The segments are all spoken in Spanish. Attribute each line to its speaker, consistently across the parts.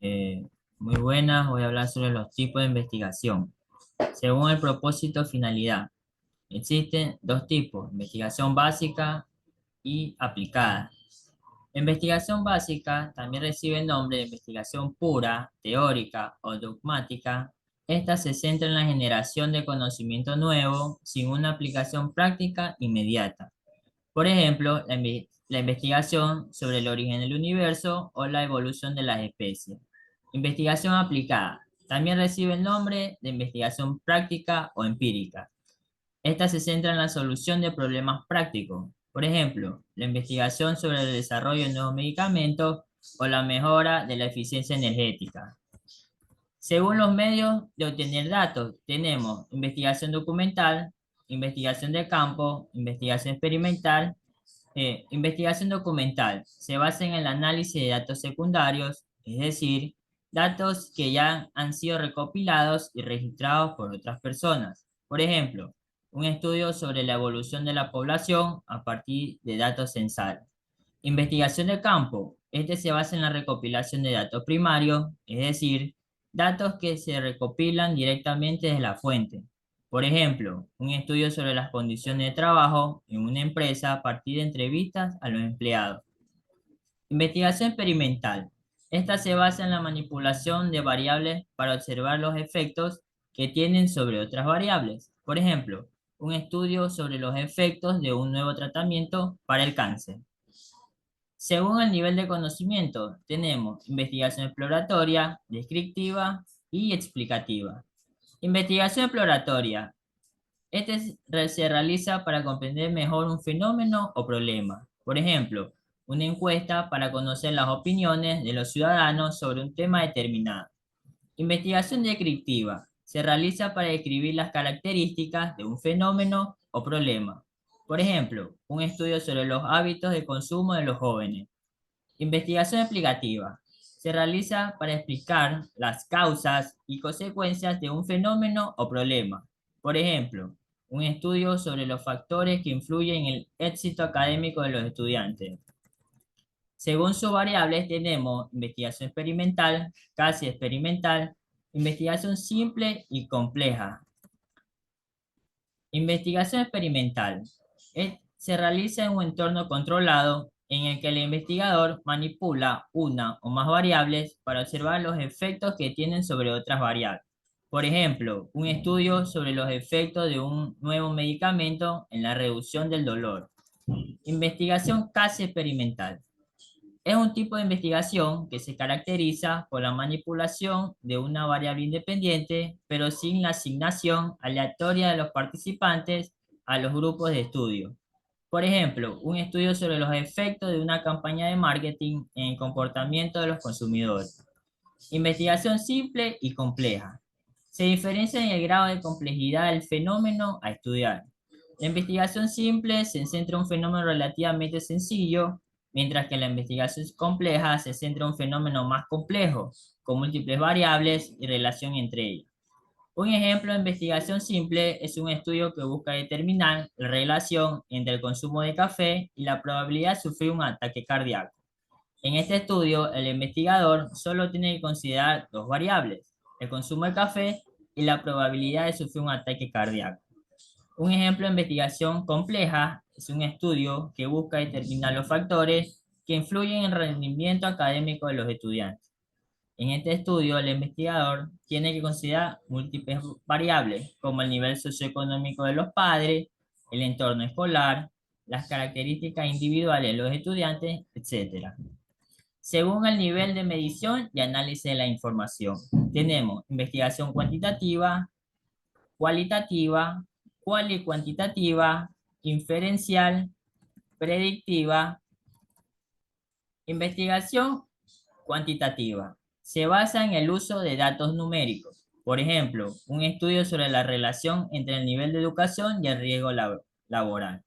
Speaker 1: Eh, Muy buenas, voy a hablar sobre los tipos de investigación. Según el propósito o finalidad, existen dos tipos, investigación básica y aplicada. La investigación básica también recibe el nombre de investigación pura, teórica o dogmática. Esta se centra en la generación de conocimiento nuevo sin una aplicación práctica inmediata. Por ejemplo, la investigación sobre el origen del universo o la evolución de las especies. Investigación aplicada. También recibe el nombre de investigación práctica o empírica. Esta se centra en la solución de problemas prácticos. Por ejemplo, la investigación sobre el desarrollo de nuevos medicamentos o la mejora de la eficiencia energética. Según los medios de obtener datos, tenemos investigación documental, investigación de campo, investigación experimental. Investigación documental se basa en el análisis de datos secundarios, es decir, datos que ya han sido recopilados y registrados por otras personas. Por ejemplo, un estudio sobre la evolución de la población a partir de datos censales. Investigación de campo. Este se basa en la recopilación de datos primarios, es decir, datos que se recopilan directamente desde la fuente. Por ejemplo, un estudio sobre las condiciones de trabajo en una empresa a partir de entrevistas a los empleados. Investigación experimental. Esta se basa en la manipulación de variables para observar los efectos que tienen sobre otras variables. Por ejemplo, un estudio sobre los efectos de un nuevo tratamiento para el cáncer. Según el nivel de conocimiento, tenemos investigación exploratoria, descriptiva y explicativa. Investigación exploratoria. Se realiza para comprender mejor un fenómeno o problema. Por ejemplo, una encuesta para conocer las opiniones de los ciudadanos sobre un tema determinado. Investigación descriptiva. Se realiza para describir las características de un fenómeno o problema. Por ejemplo, un estudio sobre los hábitos de consumo de los jóvenes. Investigación explicativa. Se realiza para explicar las causas y consecuencias de un fenómeno o problema. Por ejemplo, un estudio sobre los factores que influyen en el éxito académico de los estudiantes. Según sus variables tenemos investigación experimental, casi experimental, investigación simple y compleja. Investigación experimental. Se realiza en un entorno controlado en el que el investigador manipula una o más variables para observar los efectos que tienen sobre otras variables. Por ejemplo, un estudio sobre los efectos de un nuevo medicamento en la reducción del dolor. Investigación casi experimental. Es un tipo de investigación que se caracteriza por la manipulación de una variable independiente, pero sin la asignación aleatoria de los participantes a los grupos de estudio. Por ejemplo, un estudio sobre los efectos de una campaña de marketing en el comportamiento de los consumidores. Investigación simple y compleja. Se diferencia en el grado de complejidad del fenómeno a estudiar. La investigación simple se centra en un fenómeno relativamente sencillo, mientras que la investigación compleja se centra en un fenómeno más complejo, con múltiples variables y relación entre ellas. Un ejemplo de investigación simple es un estudio que busca determinar la relación entre el consumo de café y la probabilidad de sufrir un ataque cardíaco. En este estudio, el investigador solo tiene que considerar dos variables, el consumo de café y la probabilidad de sufrir un ataque cardíaco. Un ejemplo de investigación compleja es un estudio que busca determinar los factores que influyen en el rendimiento académico de los estudiantes. En este estudio, el investigador tiene que considerar múltiples variables, como el nivel socioeconómico de los padres, el entorno escolar, las características individuales de los estudiantes, etc. Según el nivel de medición y análisis de la información, tenemos investigación cuantitativa, cualitativa, cuantitativa, inferencial, predictiva. Investigación cuantitativa. Se basa en el uso de datos numéricos. Por ejemplo, un estudio sobre la relación entre el nivel de educación y el riesgo laboral.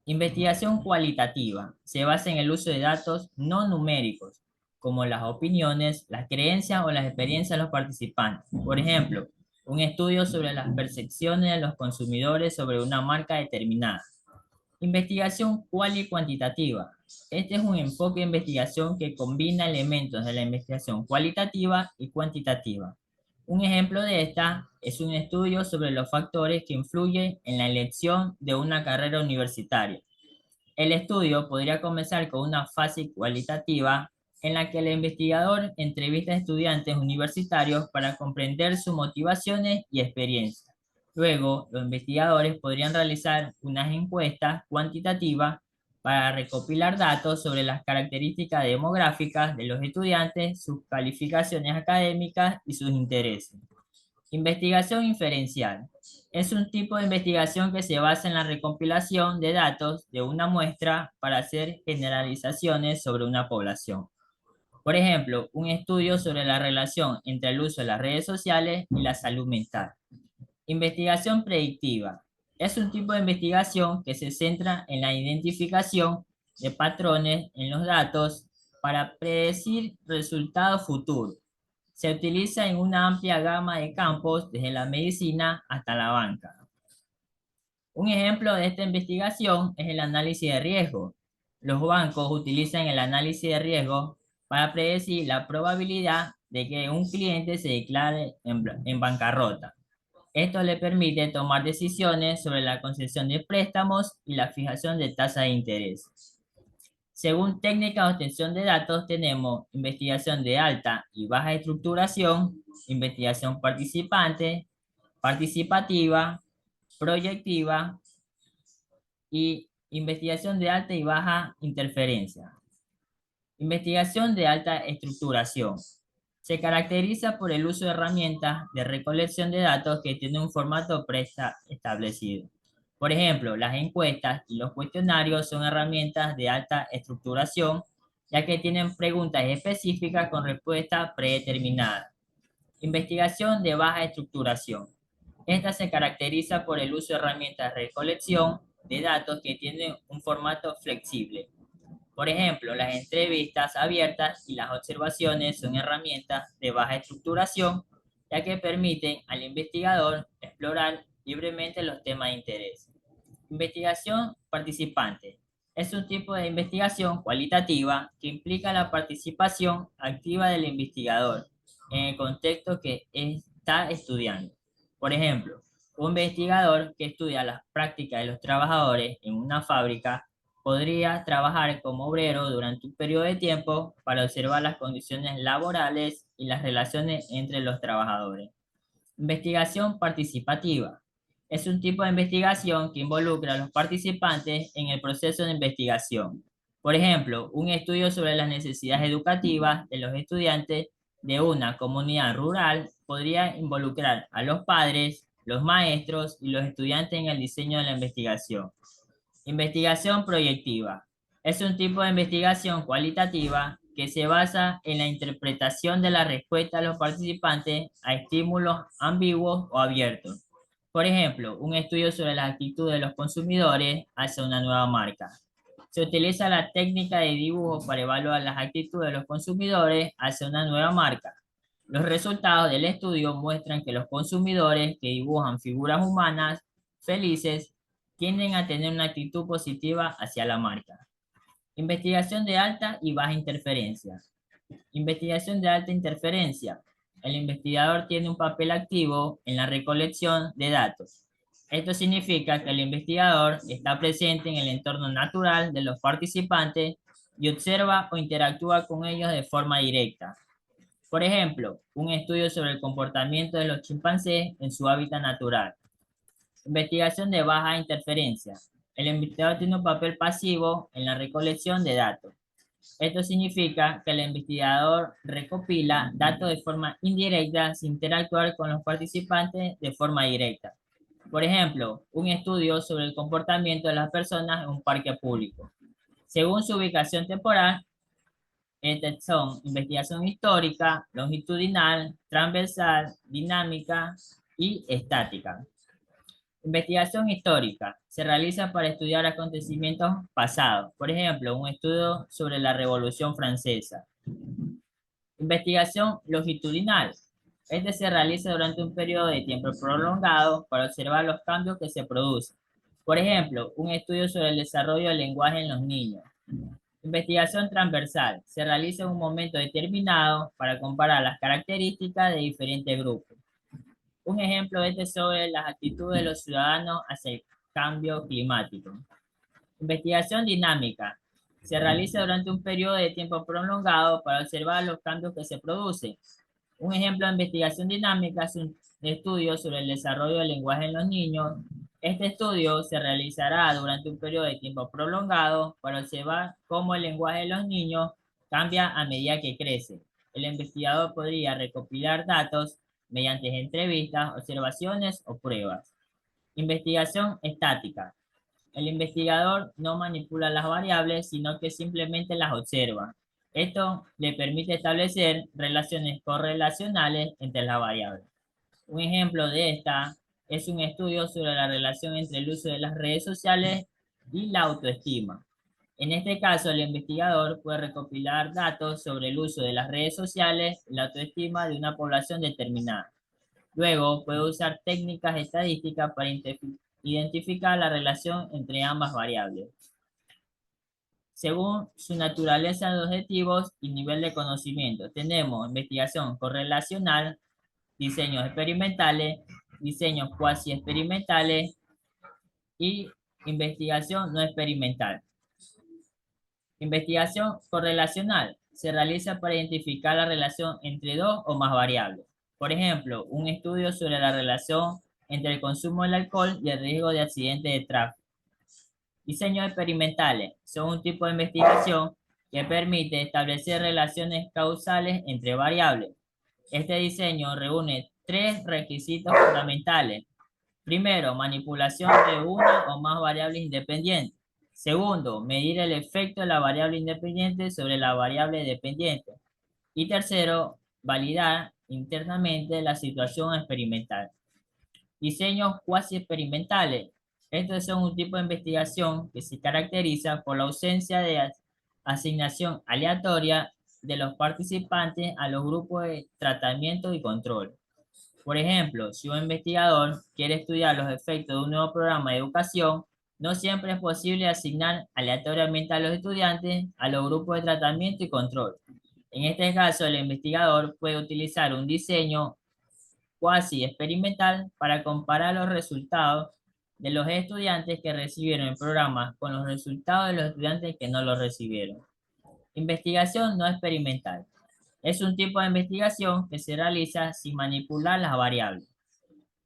Speaker 1: Investigación cualitativa. Se basa en el uso de datos no numéricos, como las opiniones, las creencias o las experiencias de los participantes. Por ejemplo, un estudio sobre las percepciones de los consumidores sobre una marca determinada. Investigación cual y cuantitativa. Este es un enfoque de investigación que combina elementos de la investigación cualitativa y cuantitativa. Un ejemplo de esta es un estudio sobre los factores que influyen en la elección de una carrera universitaria. El estudio podría comenzar con una fase cualitativa en la que el investigador entrevista a estudiantes universitarios para comprender sus motivaciones y experiencias. Luego, los investigadores podrían realizar unas encuestas cuantitativas para recopilar datos sobre las características demográficas de los estudiantes, sus calificaciones académicas y sus intereses. Investigación inferencial. Es un tipo de investigación que se basa en la recopilación de datos de una muestra para hacer generalizaciones sobre una población. Por ejemplo, un estudio sobre la relación entre el uso de las redes sociales y la salud mental. Investigación predictiva. Es un tipo de investigación que se centra en la identificación de patrones en los datos para predecir resultados futuros. Se utiliza en una amplia gama de campos, desde la medicina hasta la banca. Un ejemplo de esta investigación es el análisis de riesgo. Los bancos utilizan el análisis de riesgo para predecir la probabilidad de que un cliente se declare en bancarrota. Esto le permite tomar decisiones sobre la concesión de préstamos y la fijación de tasas de interés. Según técnicas de obtención de datos, tenemos investigación de alta y baja estructuración, investigación participante, participativa, proyectiva y investigación de alta y baja interferencia. Investigación de alta estructuración. Se caracteriza por el uso de herramientas de recolección de datos que tienen un formato preestablecido. Por ejemplo, las encuestas y los cuestionarios son herramientas de alta estructuración, ya que tienen preguntas específicas con respuestas predeterminadas. Investigación de baja estructuración. Esta se caracteriza por el uso de herramientas de recolección de datos que tienen un formato flexible. Por ejemplo, las entrevistas abiertas y las observaciones son herramientas de baja estructuración, ya que permiten al investigador explorar libremente los temas de interés. Investigación participante. Es un tipo de investigación cualitativa que implica la participación activa del investigador en el contexto que está estudiando. Por ejemplo, un investigador que estudia las prácticas de los trabajadores en una fábrica podría trabajar como obrero durante un periodo de tiempo para observar las condiciones laborales y las relaciones entre los trabajadores. Investigación participativa. Es un tipo de investigación que involucra a los participantes en el proceso de investigación. Por ejemplo, un estudio sobre las necesidades educativas de los estudiantes de una comunidad rural podría involucrar a los padres, los maestros y los estudiantes en el diseño de la investigación. Investigación proyectiva. Es un tipo de investigación cualitativa que se basa en la interpretación de la respuesta de los participantes a estímulos ambiguos o abiertos. Por ejemplo, un estudio sobre las actitudes de los consumidores hacia una nueva marca. Se utiliza la técnica de dibujo para evaluar las actitudes de los consumidores hacia una nueva marca. Los resultados del estudio muestran que los consumidores que dibujan figuras humanas felices tienden a tener una actitud positiva hacia la marca. Investigación de alta y baja interferencia. Investigación de alta interferencia. El investigador tiene un papel activo en la recolección de datos. Esto significa que el investigador está presente en el entorno natural de los participantes y observa o interactúa con ellos de forma directa. Por ejemplo, un estudio sobre el comportamiento de los chimpancés en su hábitat natural. Investigación de baja interferencia. El investigador tiene un papel pasivo en la recolección de datos. Esto significa que el investigador recopila datos de forma indirecta sin interactuar con los participantes de forma directa. Por ejemplo, un estudio sobre el comportamiento de las personas en un parque público. Según su ubicación temporal, estas son investigación histórica, longitudinal, transversal, dinámica y estática. Investigación histórica. Se realiza para estudiar acontecimientos pasados. Por ejemplo, un estudio sobre la Revolución Francesa. Investigación longitudinal. Este se realiza durante un periodo de tiempo prolongado para observar los cambios que se producen. Por ejemplo, un estudio sobre el desarrollo del lenguaje en los niños. Investigación transversal. Se realiza en un momento determinado para comparar las características de diferentes grupos. Un ejemplo de este es sobre las actitudes de los ciudadanos hacia el cambio climático. Investigación dinámica. Se realiza durante un periodo de tiempo prolongado para observar los cambios que se producen. Un ejemplo de investigación dinámica es un estudio sobre el desarrollo del lenguaje en los niños. Este estudio se realizará durante un periodo de tiempo prolongado para observar cómo el lenguaje de los niños cambia a medida que crece. El investigador podría recopilar datos mediante entrevistas, observaciones o pruebas. Investigación estática. El investigador no manipula las variables, sino que simplemente las observa. Esto le permite establecer relaciones correlacionales entre las variables. Un ejemplo de esta es un estudio sobre la relación entre el uso de las redes sociales y la autoestima. En este caso, el investigador puede recopilar datos sobre el uso de las redes sociales y la autoestima de una población determinada. Luego, puede usar técnicas estadísticas para identificar la relación entre ambas variables, según su naturaleza de objetivos y nivel de conocimiento. Tenemos investigación correlacional, diseños experimentales, diseños cuasi experimentales y investigación no experimental. Investigación correlacional se realiza para identificar la relación entre dos o más variables. Por ejemplo, un estudio sobre la relación entre el consumo del alcohol y el riesgo de accidentes de tráfico. Diseños experimentales son un tipo de investigación que permite establecer relaciones causales entre variables. Este diseño reúne tres requisitos fundamentales. Primero, manipulación de una o más variables independientes. Segundo, medir el efecto de la variable independiente sobre la variable dependiente. Y tercero, validar internamente la situación experimental. Diseños cuasi experimentales. Estos son un tipo de investigación que se caracteriza por la ausencia de asignación aleatoria de los participantes a los grupos de tratamiento y control. Por ejemplo, si un investigador quiere estudiar los efectos de un nuevo programa de educación, no siempre es posible asignar aleatoriamente a los estudiantes a los grupos de tratamiento y control. En este caso, el investigador puede utilizar un diseño cuasi experimental para comparar los resultados de los estudiantes que recibieron el programa con los resultados de los estudiantes que no lo recibieron. Investigación no experimental. Es un tipo de investigación que se realiza sin manipular las variables.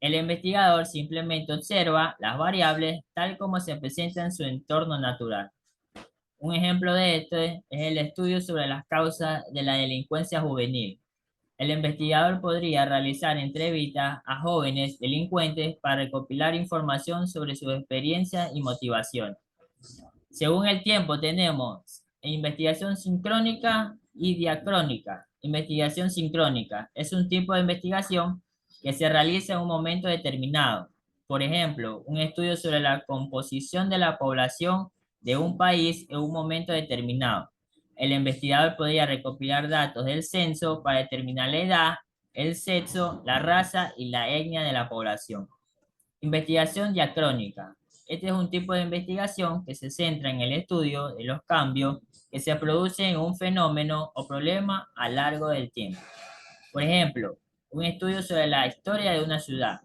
Speaker 1: El investigador simplemente observa las variables tal como se presentan en su entorno natural. Un ejemplo de esto es el estudio sobre las causas de la delincuencia juvenil. El investigador podría realizar entrevistas a jóvenes delincuentes para recopilar información sobre sus experiencias y motivación. Según el tiempo tenemos investigación sincrónica y diacrónica. Investigación sincrónica es un tipo de investigación que se realiza en un momento determinado. Por ejemplo, un estudio sobre la composición de la población de un país en un momento determinado. El investigador podría recopilar datos del censo para determinar la edad, el sexo, la raza y la etnia de la población. Investigación diacrónica. Este es un tipo de investigación que se centra en el estudio de los cambios que se producen en un fenómeno o problema a lo largo del tiempo. Por ejemplo, un estudio sobre la historia de una ciudad.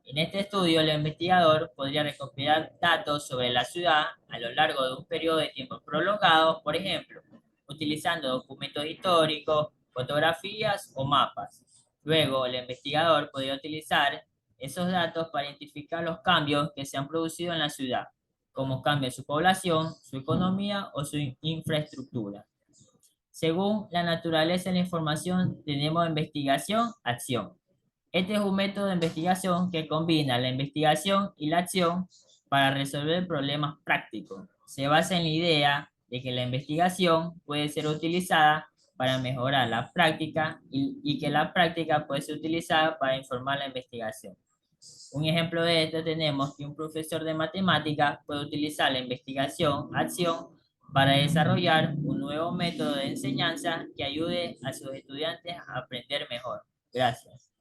Speaker 1: En este estudio, el investigador podría recopilar datos sobre la ciudad a lo largo de un periodo de tiempo prolongado, por ejemplo, utilizando documentos históricos, fotografías o mapas. Luego, el investigador podría utilizar esos datos para identificar los cambios que se han producido en la ciudad, como cambia su población, su economía o su infraestructura. Según la naturaleza de la información, tenemos investigación, acción. Este es un método de investigación que combina la investigación y la acción para resolver problemas prácticos. Se basa en la idea de que la investigación puede ser utilizada para mejorar la práctica y que la práctica puede ser utilizada para informar la investigación. Un ejemplo de esto tenemos que un profesor de matemáticas puede utilizar la investigación, acción, para desarrollar un nuevo método de enseñanza que ayude a sus estudiantes a aprender mejor. Gracias.